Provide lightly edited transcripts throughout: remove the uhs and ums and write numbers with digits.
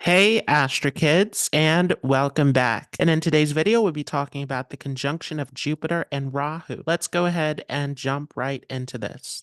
Hey Astro Kids, and welcome back. And in today's video, we'll be talking about the conjunction of Jupiter and Rahu. Let's go ahead and jump right into this.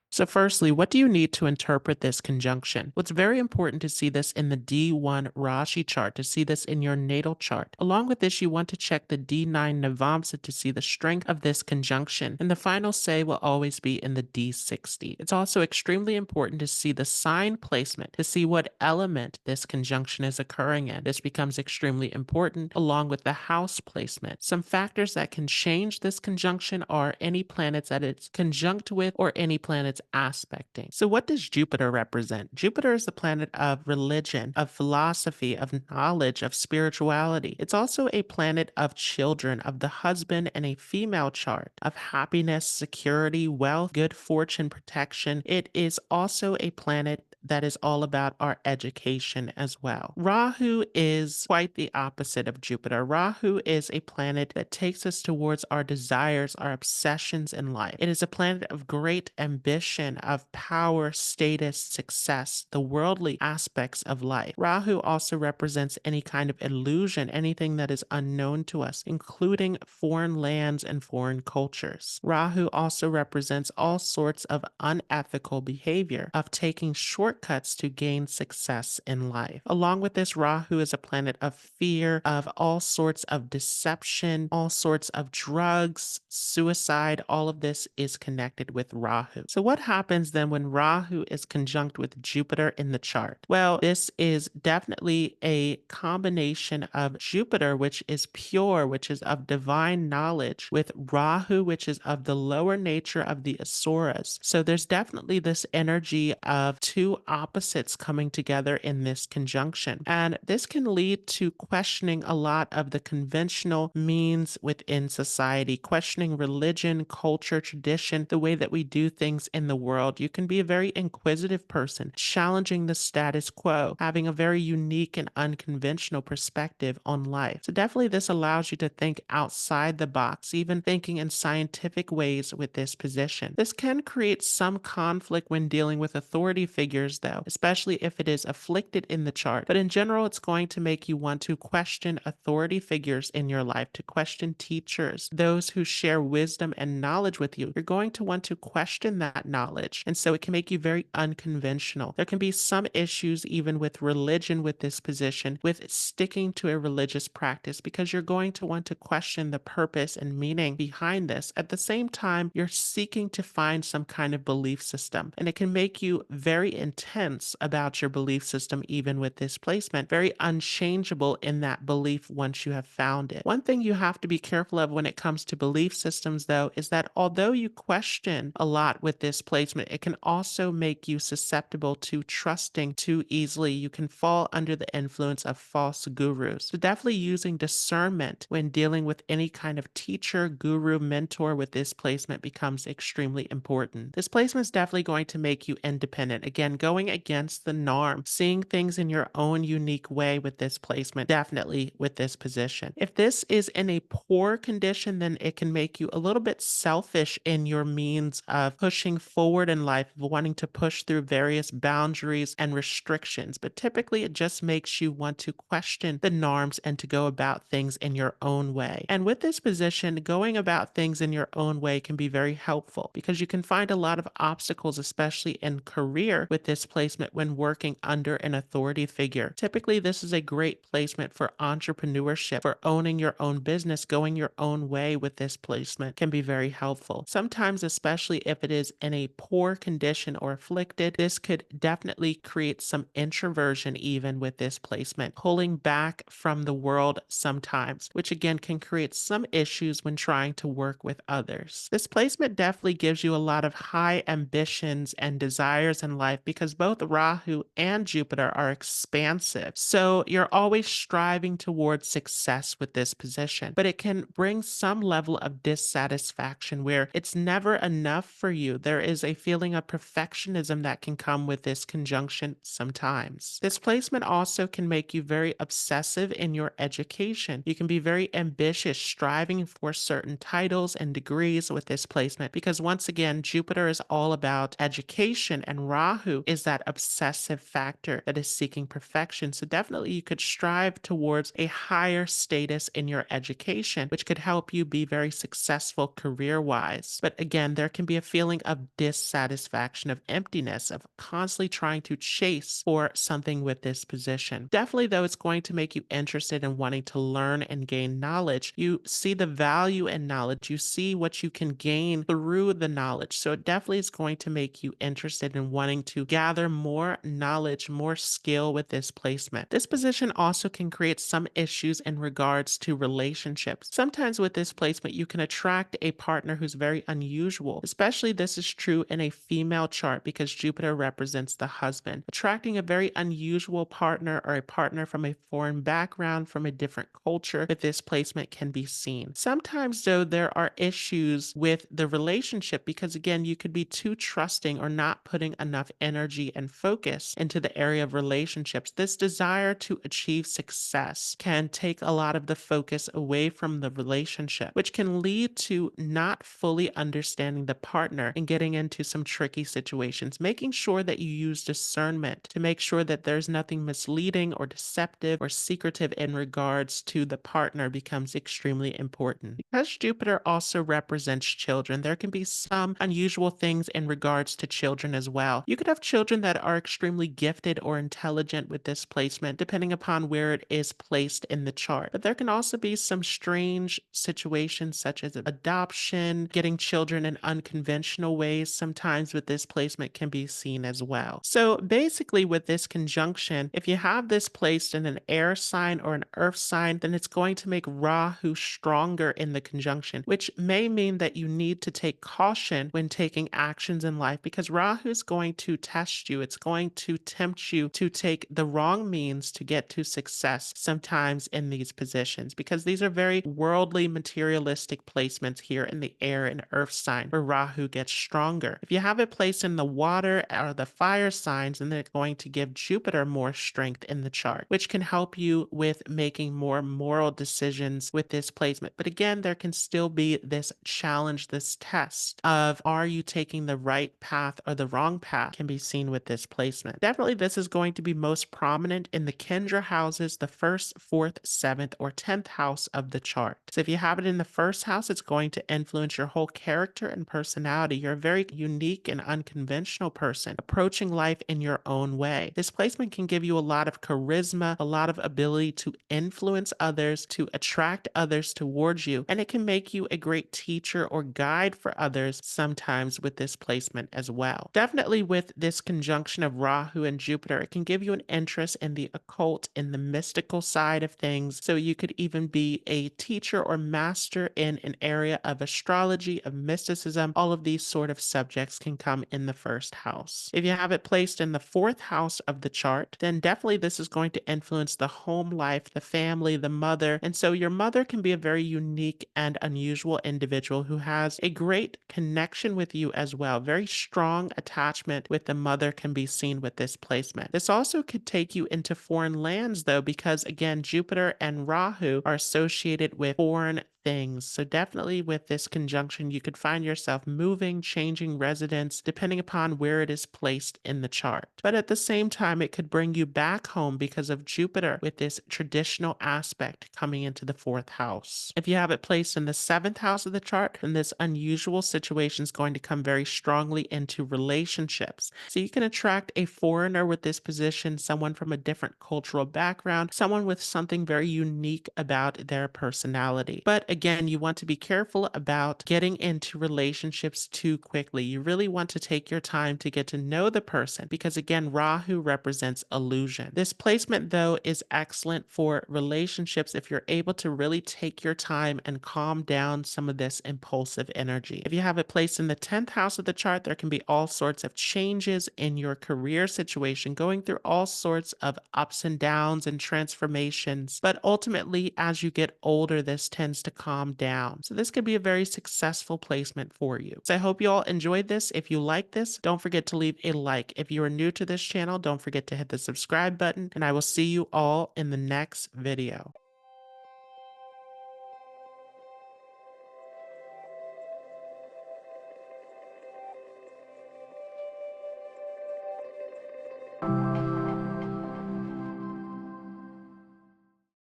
So firstly, what do you need to interpret this conjunction? Well, it's very important to see this in the D1 Rashi chart, to see this in your natal chart. Along with this, you want to check the D9 Navamsa to see the strength of this conjunction. And the final say will always be in the D60. It's also extremely important to see the sign placement, to see what element this conjunction is occurring in. This becomes extremely important along with the house placement. Some factors that can change this conjunction are any planets that it's conjunct with or any planets aspecting. So what does Jupiter represent? Jupiter is the planet of religion, of philosophy, of knowledge, of spirituality. It's also a planet of children, of the husband and a female chart, of happiness, security, wealth, good fortune, protection. It is also a planet that is all about our education as well. Rahu is quite the opposite of Jupiter. Rahu is a planet that takes us towards our desires, our obsessions in life. It is a planet of great ambition, of power, status, success, the worldly aspects of life. Rahu also represents any kind of illusion, anything that is unknown to us, including foreign lands and foreign cultures. Rahu also represents all sorts of unethical behavior, of taking shortcuts to gain success in life. Along with this, Rahu is a planet of fear, of all sorts of deception, all sorts of drugs, suicide. All of this is connected with Rahu. So what happens then when Rahu is conjunct with Jupiter in the chart? Well, this is definitely a combination of Jupiter, which is pure, which is of divine knowledge, with Rahu, which is of the lower nature of the Asuras. So there's definitely this energy of two opposites coming together in this conjunction. And this can lead to questioning a lot of the conventional means within society, questioning religion, culture, tradition, the way that we do things in the world. You can be a very inquisitive person, challenging the status quo, having a very unique and unconventional perspective on life. So definitely this allows you to think outside the box, even thinking in scientific ways with this position. This can create some conflict when dealing with authority figures though, especially if it is afflicted in the chart. But in general, it's going to make you want to question authority figures in your life, to question teachers, those who share wisdom and knowledge with you. You're going to want to question that knowledge. And so it can make you very unconventional. There can be some issues even with religion with this position, with sticking to a religious practice, because you're going to want to question the purpose and meaning behind this. At the same time, you're seeking to find some kind of belief system. And it can make you very intense about your belief system, even with this placement, very unchangeable in that belief once you have found it. One thing you have to be careful of when it comes to belief systems, though, is that although you question a lot with this placement, it can also make you susceptible to trusting too easily. You can fall under the influence of false gurus. So definitely using discernment when dealing with any kind of teacher, guru, mentor with this placement becomes extremely important. This placement is definitely going to make you independent. Again, going against the norm, seeing things in your own unique way with this placement, definitely with this position. If this is in a poor condition, then it can make you a little bit selfish in your means of pushing forward in life, of wanting to push through various boundaries and restrictions. But typically, it just makes you want to question the norms and to go about things in your own way. And with this position, going about things in your own way can be very helpful, because you can find a lot of obstacles, especially in career with this placement when working under an authority figure. Typically, this is a great placement for entrepreneurship, for owning your own business. Going your own way with this placement can be very helpful. Sometimes, especially if it is in a poor condition or afflicted, this could definitely create some introversion even with this placement, pulling back from the world sometimes, which again can create some issues when trying to work with others. This placement definitely gives you a lot of high ambitions and desires in life, because because both Rahu and Jupiter are expansive. So you're always striving towards success with this position, but it can bring some level of dissatisfaction where it's never enough for you. There is a feeling of perfectionism that can come with this conjunction sometimes. This placement also can make you very obsessive in your education. You can be very ambitious, striving for certain titles and degrees with this placement because once again, Jupiter is all about education and Rahu is that obsessive factor that is seeking perfection. So definitely you could strive towards a higher status in your education, which could help you be very successful career-wise. But again, there can be a feeling of dissatisfaction, of emptiness, of constantly trying to chase for something with this position. Definitely, though, it's going to make you interested in wanting to learn and gain knowledge. You see the value in knowledge. You see what you can gain through the knowledge. So it definitely is going to make you interested in wanting to gather more knowledge, more skill with this placement. This position also can create some issues in regards to relationships. Sometimes with this placement, you can attract a partner who's very unusual. Especially this is true in a female chart because Jupiter represents the husband. Attracting a very unusual partner or a partner from a foreign background, from a different culture with this placement can be seen. Sometimes though, there are issues with the relationship because again, you could be too trusting or not putting enough energy and focus into the area of relationships. This desire to achieve success can take a lot of the focus away from the relationship, which can lead to not fully understanding the partner and getting into some tricky situations. Making sure that you use discernment to make sure that there's nothing misleading or deceptive or secretive in regards to the partner becomes extremely important. Because Jupiter also represents children, there can be some unusual things in regards to children as well. You could have children that are extremely gifted or intelligent with this placement, depending upon where it is placed in the chart. But there can also be some strange situations such as adoption, getting children in unconventional ways. Sometimes with this placement can be seen as well. So basically with this conjunction, if you have this placed in an air sign or an earth sign, then it's going to make Rahu stronger in the conjunction, which may mean that you need to take caution when taking actions in life because Rahu is going to test you. It's going to tempt you to take the wrong means to get to success sometimes in these positions because these are very worldly, materialistic placements here in the air and earth sign where Rahu gets stronger. If you have it placed in the water or the fire signs, then they're going to give Jupiter more strength in the chart, which can help you with making more moral decisions with this placement. But again, there can still be this challenge, this test of are you taking the right path or the wrong path can be seen with this placement. Definitely this is going to be most prominent in the Kendra houses, the first, fourth, seventh, or 10th house of the chart. So if you have it in the first house, it's going to influence your whole character and personality. You're a very unique and unconventional person, approaching life in your own way. This placement can give you a lot of charisma, a lot of ability to influence others, to attract others towards you, and it can make you a great teacher or guide for others sometimes with this placement as well. Definitely with this conjunction of Rahu and Jupiter, it can give you an interest in the occult, in the mystical side of things, so you could even be a teacher or master in an area of astrology, of mysticism. All of these sort of subjects can come in the first house. If you have it placed in the fourth house of the chart, then definitely this is going to influence the home life, the family, the mother. And so your mother can be a very unique and unusual individual who has a great connection with you as well. Very strong attachment with the mother can be seen with this placement. This also could take you into foreign lands though, because again, Jupiter and Rahu are associated with foreign things. So definitely with this conjunction, you could find yourself moving, changing residence, depending upon where it is placed in the chart. But at the same time, it could bring you back home because of Jupiter with this traditional aspect coming into the fourth house. If you have it placed in the seventh house of the chart, then this unusual situation is going to come very strongly into relationships. So you can attract a foreigner with this position, someone from a different cultural background, someone with something very unique about their personality. But Again, you want to be careful about getting into relationships too quickly. You really want to take your time to get to know the person because, again, Rahu represents illusion. This placement, though, is excellent for relationships if you're able to really take your time and calm down some of this impulsive energy. If you have it placed in the 10th house of the chart, there can be all sorts of changes in your career situation, going through all sorts of ups and downs and transformations. But ultimately, as you get older, this tends to calm down. So this could be a very successful placement for you. So I hope you all enjoyed this. If you like this, don't forget to leave a like. If you are new to this channel, don't forget to hit the subscribe button, and I will see you all in the next video.